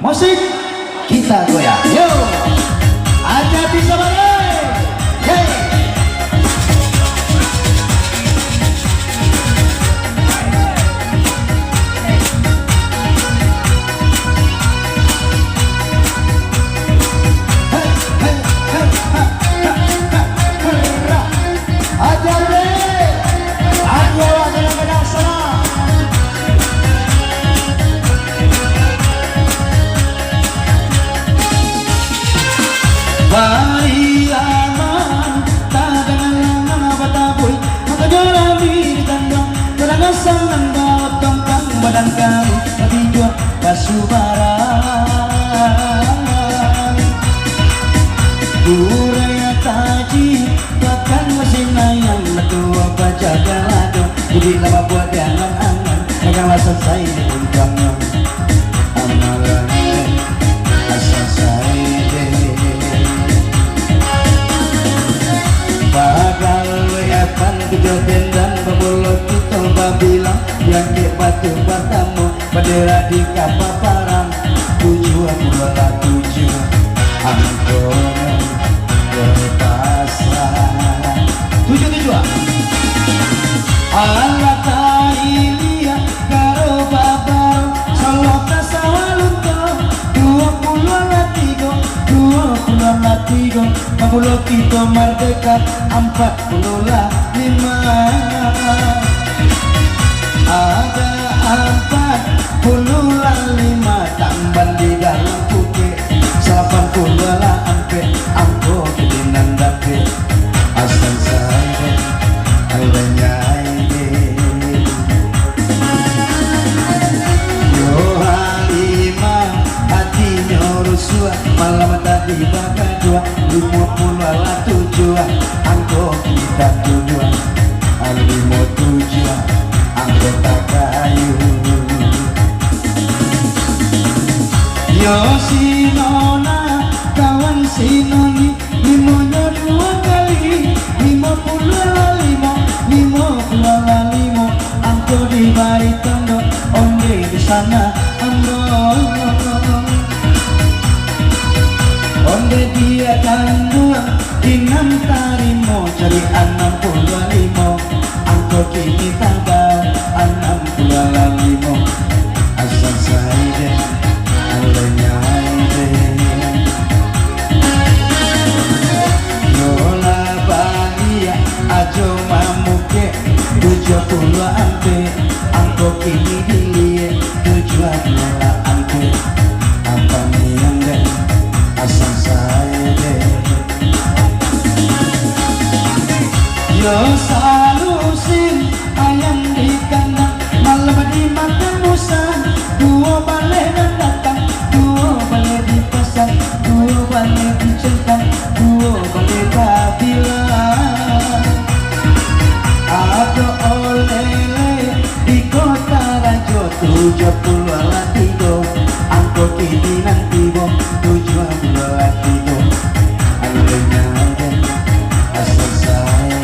musik kita goyang. Yo, aja bisa bareng. Hey. Badan kami tapi jua basubaran Buraya taji bahkan mesin ayam Letua baca galado jadi lama buat angan-angan Negara selesai di undangnya Amalan asal saya Bakal weapan kejadian dan bemulut kita bilang yang ke batu batamu bendera di kapal parang tujuan mula tujuan angkona berpasrah tujuan Allah tailia karo babaro salota sawalunto 20 latigo Mamulo kita merdeka 45 ada 45 tambah di dalam putih 80 lah ampe angko kedinan dapet asal saya alenya ini yo halimah hatinya rusua malam tadi bakal dua 50 lah tujuan angko kita tujuan alimo tujuan anggota kayu yo sinona kawan sinoni limonya 2 kali 50 angko di bait tondo onde di sana ambo onde dia kandua inam tarimo cari 65 angko kini tambah 65 asal saya alenya yola bahagia ajo mamuke 70 ante angko kini dilie tujuan yola ante apa niangga asal saya yo salusin ayam di kandang malam di makan musang 2 balai dan datang 2 balai di pasang 2 balai di centang 2 balai kabilan ada oleh di kota Rajo 70 latigo angko kini nanti bom 70 latigo alenya asal saya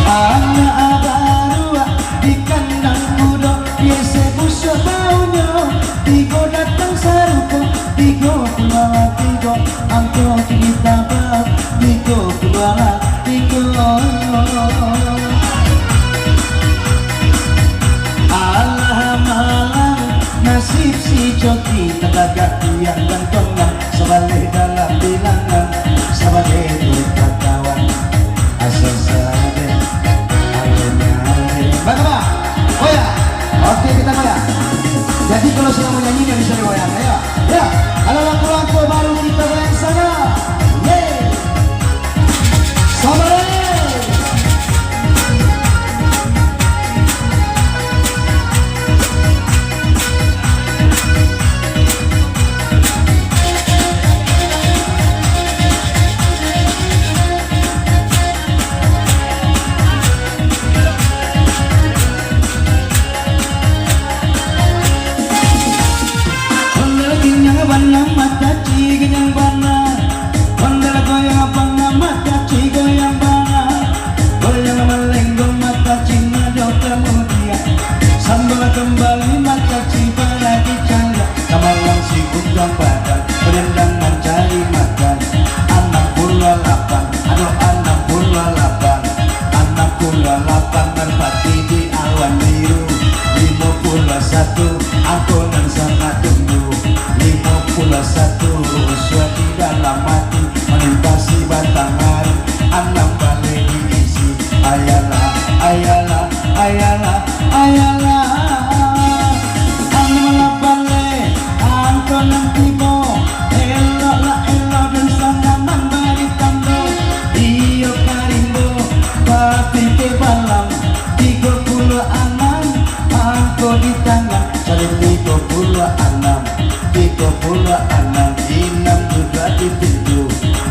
anak abarua di kandang kudo biasa busuk baunya tigo datang saruko tigo pulang tigo angko kita bau tigo pulang tigo alah malam nasib si joki tegak tiang dan tonggang sebalik dalam bilangan sebagai duka kawan asal saya bagaimana? Oh ya, oke kita goyang. Jadi kalau sudah mau nyanyi bisa digoyang, ayo. Ya, kalau lagu-lagu baru kita goyang sana. Yeay, sabar. Mata ciginyang Sambal kembali maka cibara dicanda, kamalang si undang badan berendang mencari makan. 68, aduh 68 merpati di awan biru. 51 aku nan sangat tunggu. 51 usia di dalam hati melintasi batang hari. 6 balik diisi, ayalah, ayalah, ayalah, ayalah. 6 balik, aku nan tiba. Elok lah elok dan sana memberi tanda. Iyo karimbo, tapi ke balam. 36 aku di tangan, cari 36. 36 juga di pintu.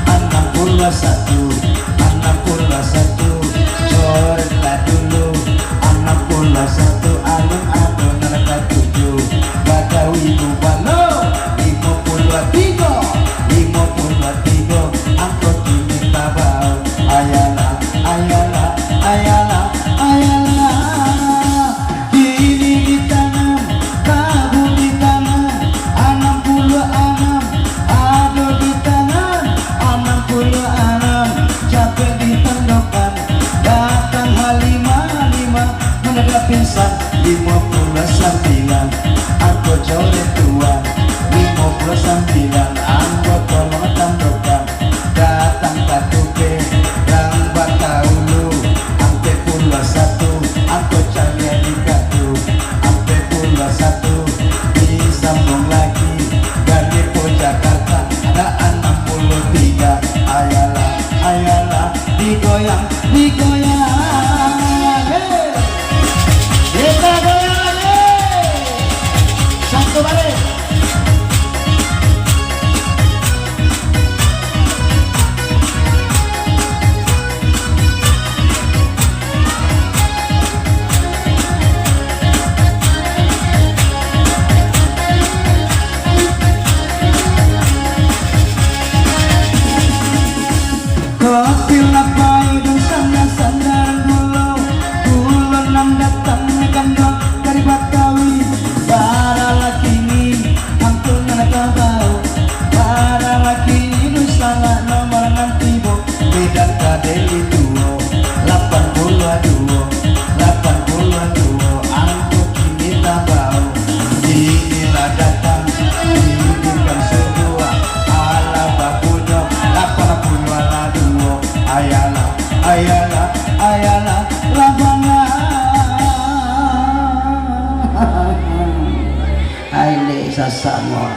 61 coretlah dulu. 61 alun-alun neraka 7 bakal ibu balo. 53 angkot diminta bau. Ayalah, ayalah, ayalah, ayalah. Kini ditanam, tabur di tangan. 66 ada di tangan. 66 capek ditendokan. Datang Halimah mendadak pingsan. 59 aku coret tua. 59 angkot tolong tandokan. Datang Katuke yang Bataulu. Ampe pula 1 angkot cari di Katu. Ampe pula 1 disambung lagi dari Jakarta. Ada 63. Ayalah, ayalah, digoyang, digoyang. Hey, kita goyang lagi. Satu balik. Kopi lapai dan sandaran gulau. Kulon nam datang kandang dari Batawi. Para laki ini hampir nggak tahu. Para laki ini sangat nomor nanti bo. Beda kadeli duo. 82 angkut kini tabau. Inilah datang diizinkan sebuah ala bakunya. 82 ayalah, ayalah, ayalah, labana. Aile sasama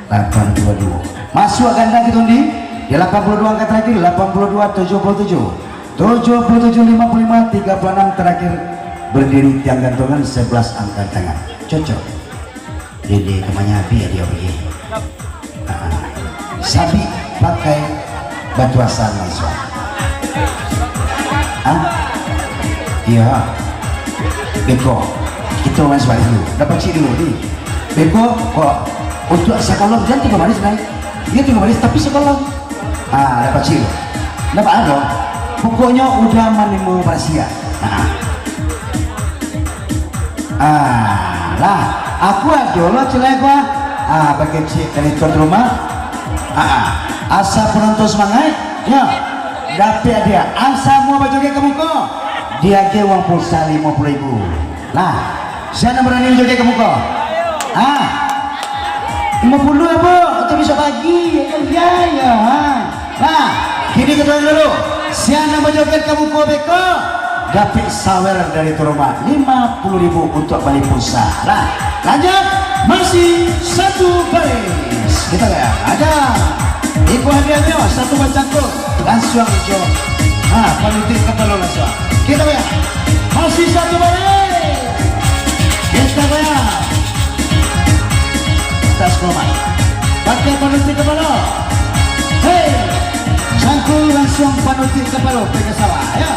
822. Masuk ganda kita di 82 angka terakhir. 82 77 55 36 terakhir berdiri tiang gantungan 11 angka tangan. Cocok. Dede kemanya biar dia pergi. Sabi pakai batu asal langsung. Iya. Beko. Kita orang sebalik dulu. Dapat cik dulu ni. Beko kok untuk sekolong jangan tinggal manis naik. Dia tinggal manis tapi sekolong. Dapat cik. Dapat ada. Pokoknya udah manimu Persia. Lah, aku ada lo celek gua. Pakai cik dari tuan rumah. Asa penonton semangat. Ya. Dapat dia. Asa mau baju ke muka. Dia ke uang pulsa 50.000. Lah, siapa berani joget ke muka? 50 apa? Kita bisa bagi. Ya. Nah, kini kita dulu. Siapa berjoget ke muka beko? Dapat sawer dari rumah 50.000 untuk balik pulsa. Nah, lanjut. Masih satu baris. Kita lihat. Ada. Ibu hadiahnya satu bacangkul. Langsung jo. Panitik kepala langsung. Kita lihat. Masih satu baris. Kita lihat. Tas komat. Pakai panitik kepala. Hei. Cangkul langsung panitik kepala. Pergi sawah ya.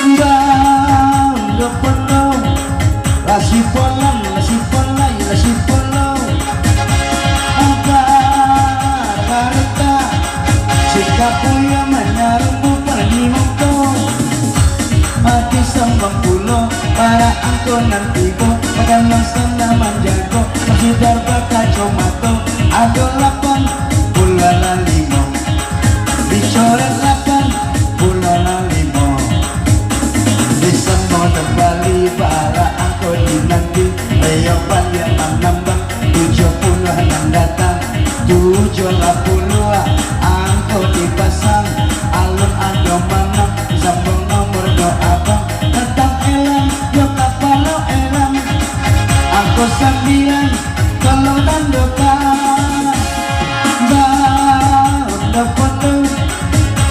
Udah penuh. Lasi polang, lasi polai, lasi polang. Agar harta sikap yang menaruh nanti ko Magalang sana manjago Masidar baka comato Ado 8 bulan 5 Dicoret 8 bulan 5 Bisa mau terbali para angko dinanti Leopan yang menambah 70 datang 70 angko dipasang alun ado mana sambung nomor do abang tetap elang yo kapalo elang angko 9 kalau dandokan daun do foto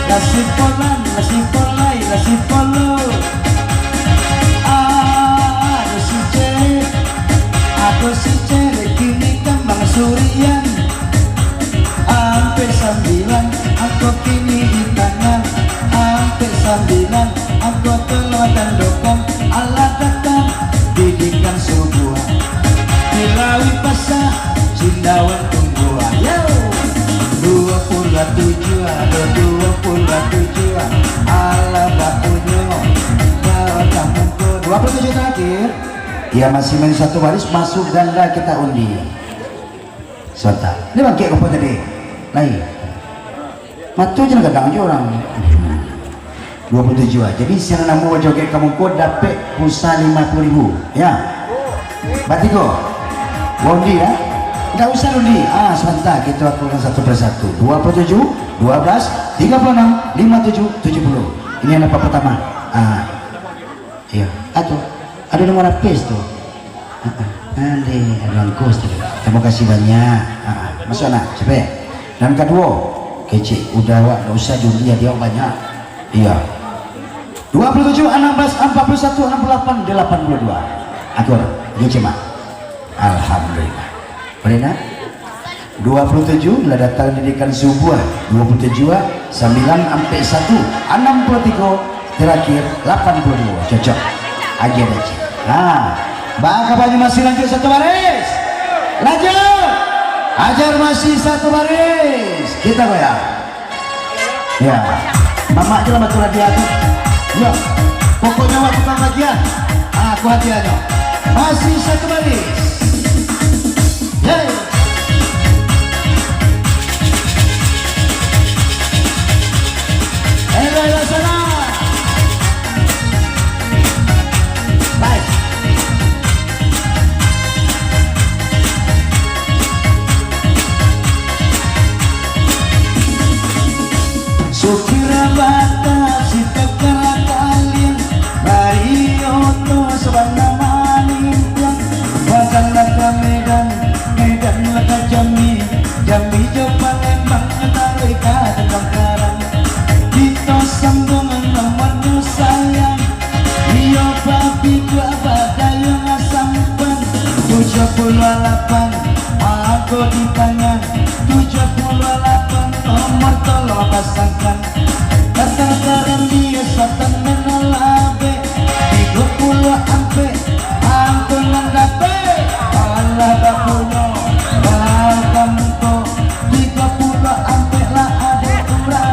nasi polan nasi polai nasi polo aku si cewek kini kembang surian Sampai 9 aku kini di tangan Sampai 9 aku telah dandokan alat datang didikan sebuah Dilawi pasah cindawan tungguan Yo 27 ada 27 ala bakunya bawa kampungku 27 terakhir ya masih main satu baris masuk ganda kita undi Sota ini bangkit apa tadi lain matu jangan kadang aja orang 27 jadi siang namu joget kamu kod dapat pulsa 50.000 ya batiko undi ya nggak usah undi sebentar kita aturkan satu persatu 27 12 36 57 70 ini anak pertama iya atuh ada nomor apes tuh ada langkos tuh terima kasih banyak masuk anak cepet dan kedua kecil udah wak gak usah dunia dia banyak iya 27 16 41 68 82 atur ini cuma alhamdulillah boleh nak 27 lah datang didikan subuh 27 9 sampai 1 63 terakhir 82 cocok aja aja bangka baju masih lanjut satu baris lanjut ajar masih satu baris kita goyang ya mama aja lah batu hadiah tuh ya pokoknya waktu tukang bagian aku hadiahnya masih satu baris hey. Elo sana Sukira bata si tekala kalian Marioto sabana manimpang Wakan laka Medan Medan laka Jambi Jambi jo Palembang Ngetari kadang karang Kita sambungan nomornya sayang Rio papi dua badayang asampan 78 aku di tangan 78 nomor tolong pasangkan kata-kata dia satan menalabe 30 ampe ampunan dape Allah bapuno bakamko 30 ampe lah ada umrah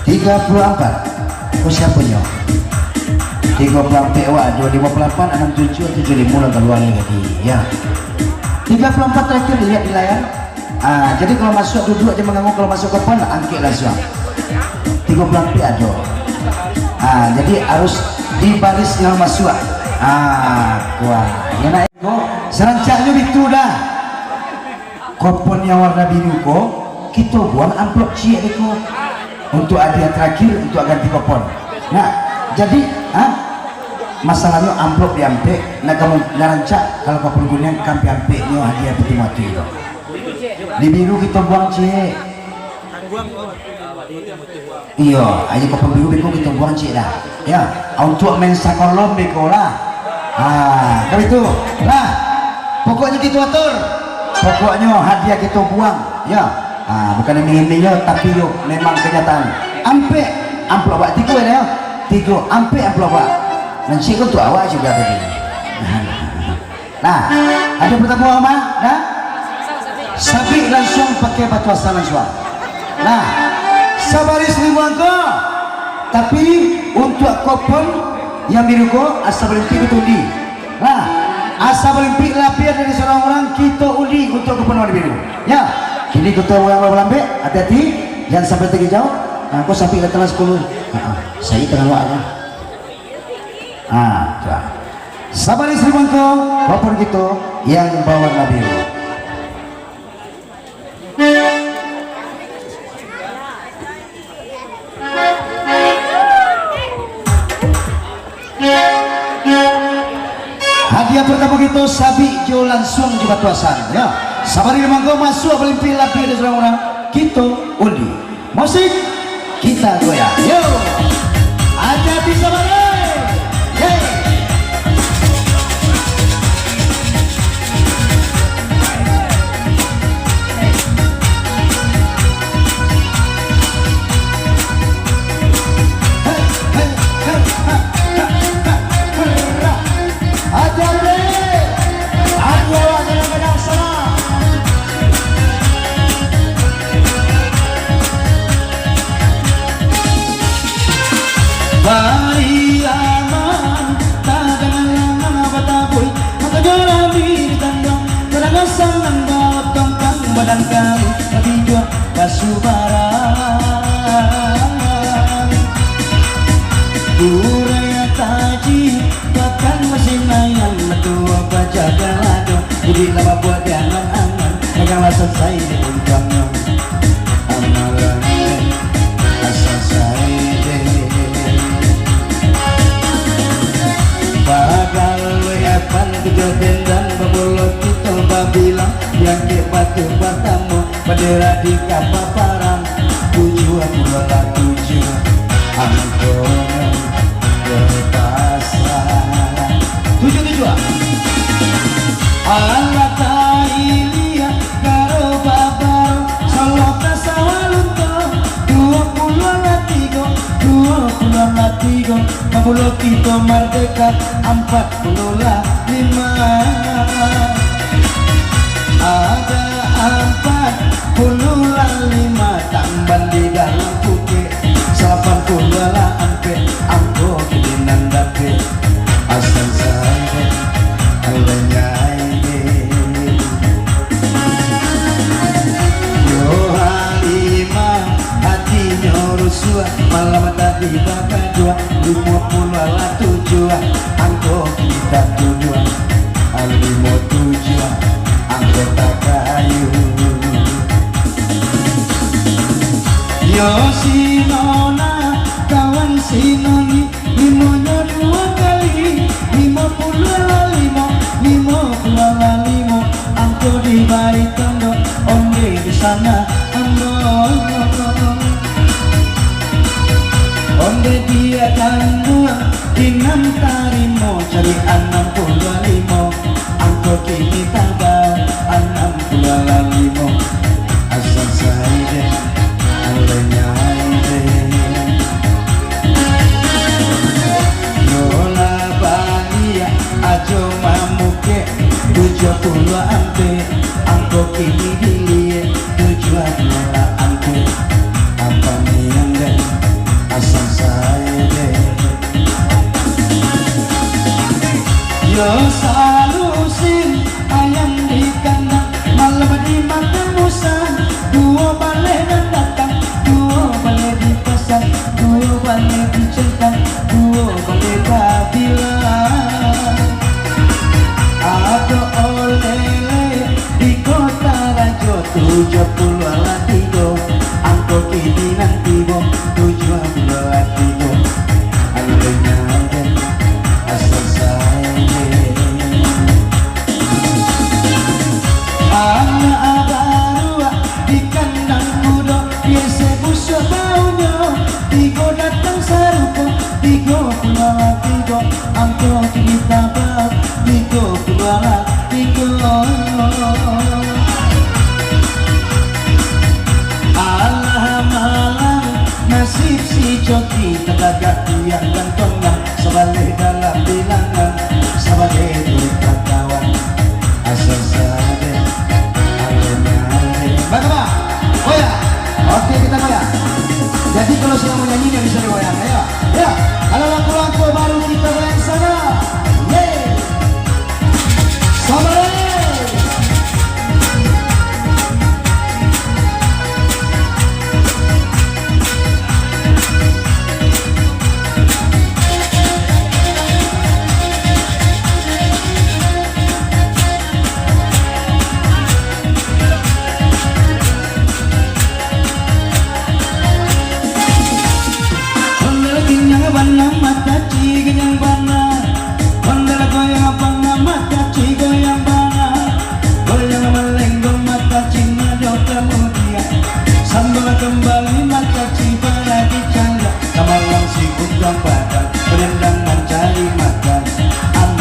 34 oh siapa nyo 34 PWA 258 67 75 lah keluar lagi ya 34 terakhir lihat di layar jadi kalau masuk duduk aja mengganggu kalau masuk ke pon angkit langsung 30 PWA jadi harus di baris yang masuk kuah ya naik serancaknya itu dah kupon yang warna biru kok kita buang amplop cie itu untuk hadiah terakhir untuk ganti kupon nah jadi masalahnya amplop diampe nah kamu ngarancak kalau kupon kuning kampi ampeknya hadiah peti mati di biru kita buang cie iya aja kupon biru beko kita buang cie dah ya untuk main sakolom beko lah kalau itu lah pokoknya kita atur pokoknya hadiah kita buang ya bukan ini tapi yuk memang kenyataan ampe amplop bak tiga ya tiga ampe amplop bak nanti kau tu awak juga tadi nah ada pertama apa nah sabi langsung pakai batu asal langsung nah sabaris ribuan ko Tapi untuk kupon yang biru ko asa berhenti kita undi. Nah, asa berhenti lapir dari seorang orang kita undi untuk kupon warna biru. Ya, kini kita yang lambe, hati-hati, jangan sampai terlalu jauh. Aku sampai ke tengah 10. Saya tengah waktu. Coba. Sabar istri bangko, kupon kita yang bawa warna biru. Hadiah pertama kita sabi jo langsung juga tuasan ya. Sabar di mangko masuk Olimpik lapir dari orang-orang kita undi. Musik kita goyang. Yo. Hati-hati sabar. Hey. Bari aman, tagangan bataboy, makajarami ditandang, teragasan ng bawat tongkang badan kami, pagidyo kasubaran. Buraya taji, bahkan masinayang matua pajagalado, hindi lama buat angan-angan, nagawasan say di untangnya. Amalan asa say bakal weapan kejadian dan memulot kita babilang yang batu batamu bendera di kapal parang tujuan bola tujuan angkone berpasrah tujuan Allah tailia karo babaro salok tasawalunto 20 latigo Mabulot kita merdeka 45 ada 45 tambah di dalam putih 80 lah ampe angko kedinan dapet asal saya alenya ini yo halima hatinya rusua malam tadi bakal 50 ala tujuan angko kita tujuan alimo tujuan anggota kayu yo sinona kawan sinoni limonya 2 kali 50 ala 5 angko di bari tondo onde di sana onde dia kandungan inam tarimo cari 65 angko kini tambah 65 asal saya alenya yola bahagia ajo mamuke 70 ampe angko kini dilie tujuan yola ampe apa nianda asal saya yo salusin ayam di kandang malam di makan musang 2 balai dan datang 2 balai di pasar 2 balai di centang 2 balai kabilan ada oleh di kota Rajo 70 ala 3 angko kini nanti bom 70 ala 3 alenya asal saya anak abarua di kandang kudo biasa busuk baunya 3 datang sarupo 30 ala 3 angko kita bau 30 ala 3 nasib si joki tegak tiang dan tonggang sebagai dalam bilangan sebagai duit kawan asal saja alenya bagaimana? Oh ya, oke kita goyang jadi kalau sedang menyanyi yang bisa digoyang. Ayo, ya. Kalau lagu-lagu baru kita goyang sana. Yeay. Sabar. Kembali mata cibara dicanda Kamalang sibuk dan badan Berendang mencari makan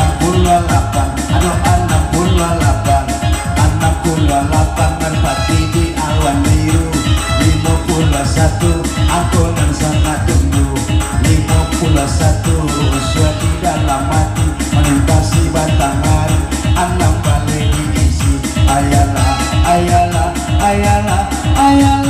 68 Aduh 68 Merpati di awan biru 51 Angkonan sangat tunggu 51 Usia di dalam hati Melintasi batang hari 6 balik diisi Ayalah, ayalah, ayalah, ayalah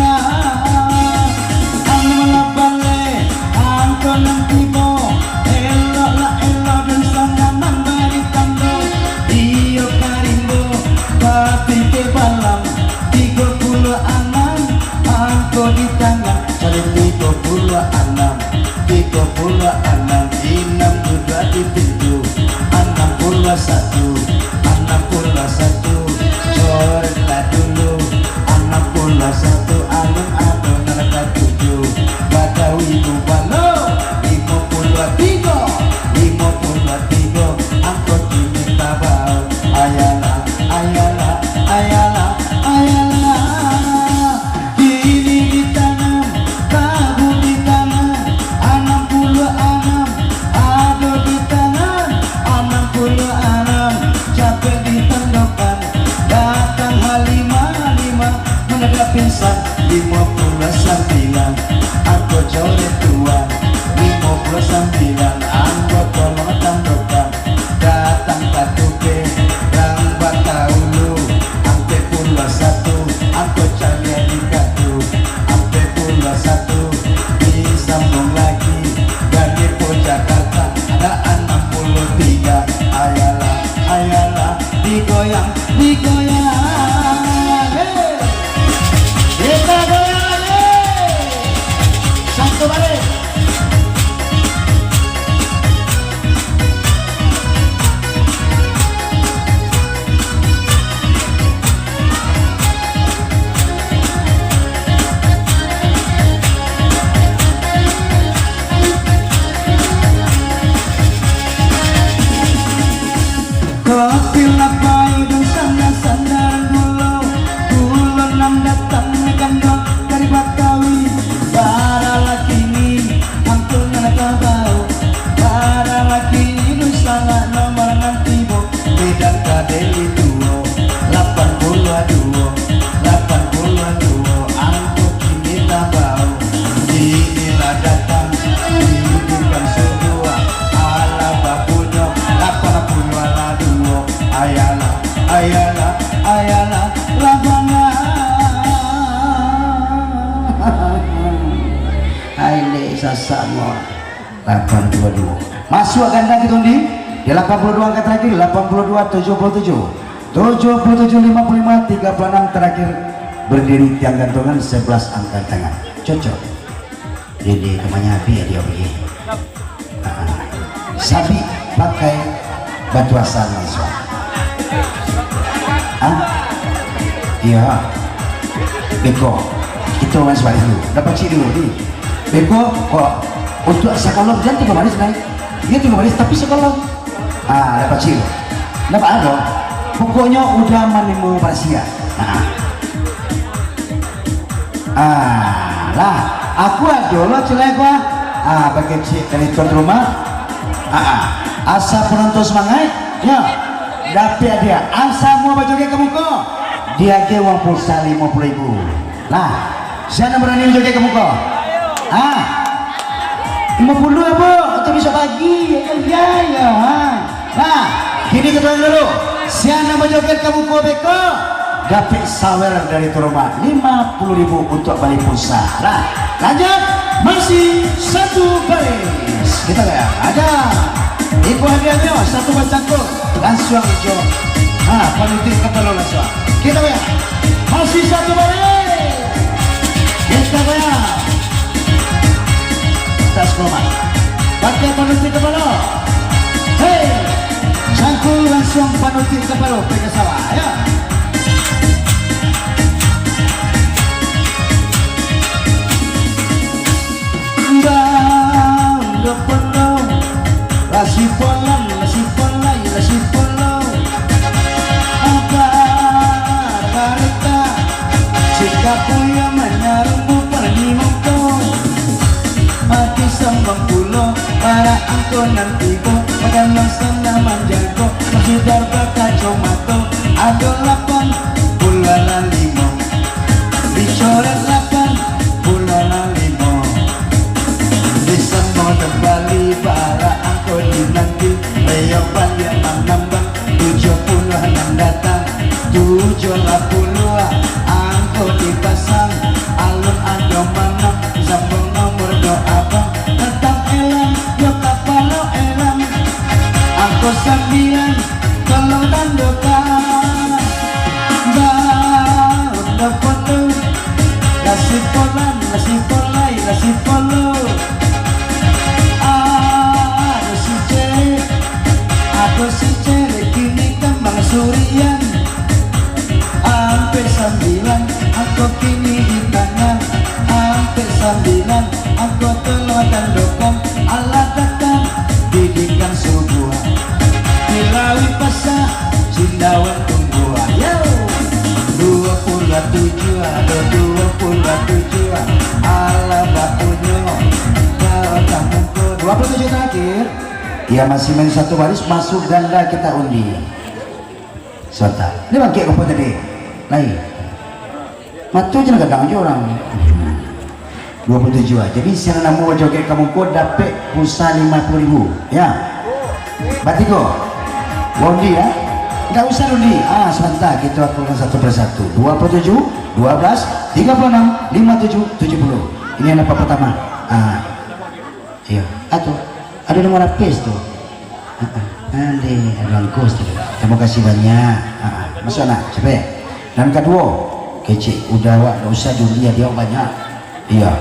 pingsan 59 aku coret tua 59 anggot tolong tandokan datang katuke rang bataulu ampe pula satu aku cari di katu ampe pula satu disambung lagi dari Jakarta ada 63 ayalah ayalah digoyang digoyang kita goyang lagi satu balik kopi lapai dan sana-sana gulau nam datang kandang dari Batawi para laki ini ampun anak bau para laki ini nusana nomor nantibo bedang kadeli duo 82 angkut kini tabau inilah datang dibimbingkan semua ala babunya 82 ayalah ayalah ayalah labana aile sasamo 822 masuk ganda kita di 82 angka terakhir 82 77 55 36 terakhir berdiri tiang gantungan 11 angka tangan cocok jadi kemanya api ya dia pergi sabi pakai batu asal mahasiswa iya beko itu mas balik dulu dapat sih dulu nih beko kok untuk sekolong jangan 3 baris naik dia 3 baris tapi sekolong dapat sih dapat ada pokoknya udah manimu Persia lah aku dulu celek gua pakai cik dari tuan rumah asa penonton semangat ya dapat dia asa mau baju ke muka dia ke uang pulsa 50.000 lah siapa berani baju ke muka 50 apa itu bisa bagi ya nah kini kita dulu siapa baju ke muka beko dapat sawer dari tuan rumah 50.000 untuk balik pulsa lah lanjut masih satu baris. Kita lihat ada ibu hadiahnya satu bacakul langsung jo. Panitia kepala langsung. Kita lihat masih satu baris. Kita lihat tas koma. Pakai panitia kepala. Hei, cangkul langsung panitia kepala pergi sawah ya. Lasi polan, lasi polai, lasi polo. Agar kareta, jika punya menyarungmu pergi mongko. Mati sambang pulau, para angko nanti ko. Makan langsung naman jago, masih darba kacau mato. Ada 8 bulan 5, dicoret 8 bulan 5. Disambung kembali para angko dinanti. Leopan yang menambah 70 datang 70 angko dipasang. Alun ada mana sambung nomor doa bang. Tetap elang yo kapalo elang. Angko 9 kalau dandokan. Daun dapotu lasi polan, lasi polai, lasi polo. Aku si cewek kini kembang surian. Sampai 9 aku kini di tangan. Sampai 9 aku telah tandokan. Allah datang didikan subuh. Dilawi pasah cindawan tungguan. Yo 27 ada 27. Allah bakunya kau tak mungkin 27 terakhir. Ya masih main satu baris, masuk ganda kita undi. Sontak. Ini bangkit apa tadi? Lain. Matu je nak kadang je orang. 27. Jadi siang namu joget kamu ko dapat pulsa 50.000. Ya. Batiko. Undi ya. Enggak usah undi. Sebentar kita aturkan satu persatu. 27, 12, 36, 57, 70. Ini anak pertama. Iya. Atau ada nomor apes tuh. Ada angkos tuh. Terima kasih banyak. Masuk anak, cepet. Dan kedua, kecil. Udah wak, usah dunia dia banyak. Iya.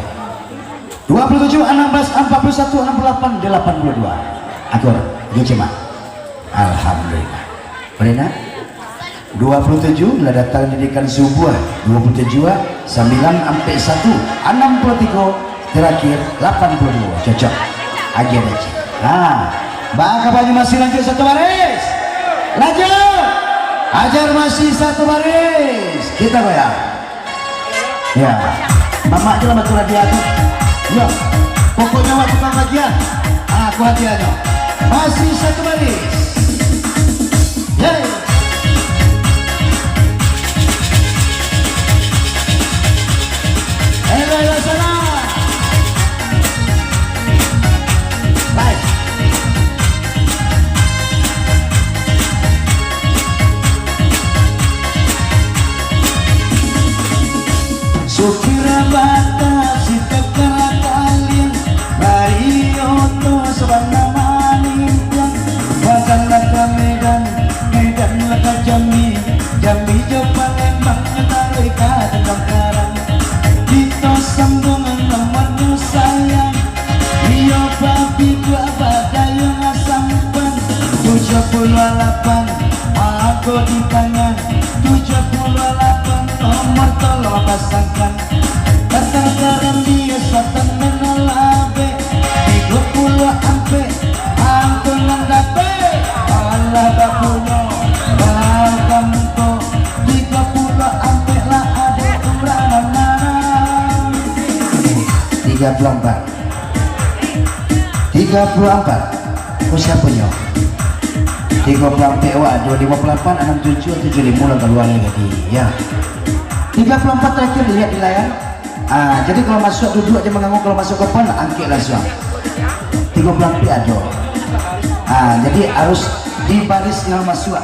27, 16, 41, 68, 82. Atur, kecil mah. Alhamdulillah. Boleh nak? 27 lah datang didikan subuh. 27, 9 sampai 1, 63, terakhir 82. Cocok. Ajar aja. Bangka baju masih lanjut satu baris. Lanjut. Ajar masih satu baris. Kita goyang. Ya. Mama aja lah betul dia tuh. Yo. Pokoknya waktu tukang bagian. Aku hati-hati. Masih satu baris. Yeay. Hello sana. Sukira batasi tekala kalian Marioto sabana manimpang Wagana ka Medan, Medan laka Jambi Jambi jo Palembang, ngetaloy ka Tengkarang Dito sambungan nomor nu sayang Rio papi gua badayo ngasampan 78 aku di tangan 78 nomor tolong pasangkan kata-kata dia satan menalabe 30 ampe aku nang dape Allah bapuno bakamko 30 ampe lah ada umrah mana 34 oh siapa nyo 34 PWA 258 67 75 lah keluar lagi ya 34 terakhir lihat di layar. Jadi kalau masuk duduk aja mengganggu, kalau masuk ke depan angkit langsung 30 ada. Jadi harus di baris yang masuk.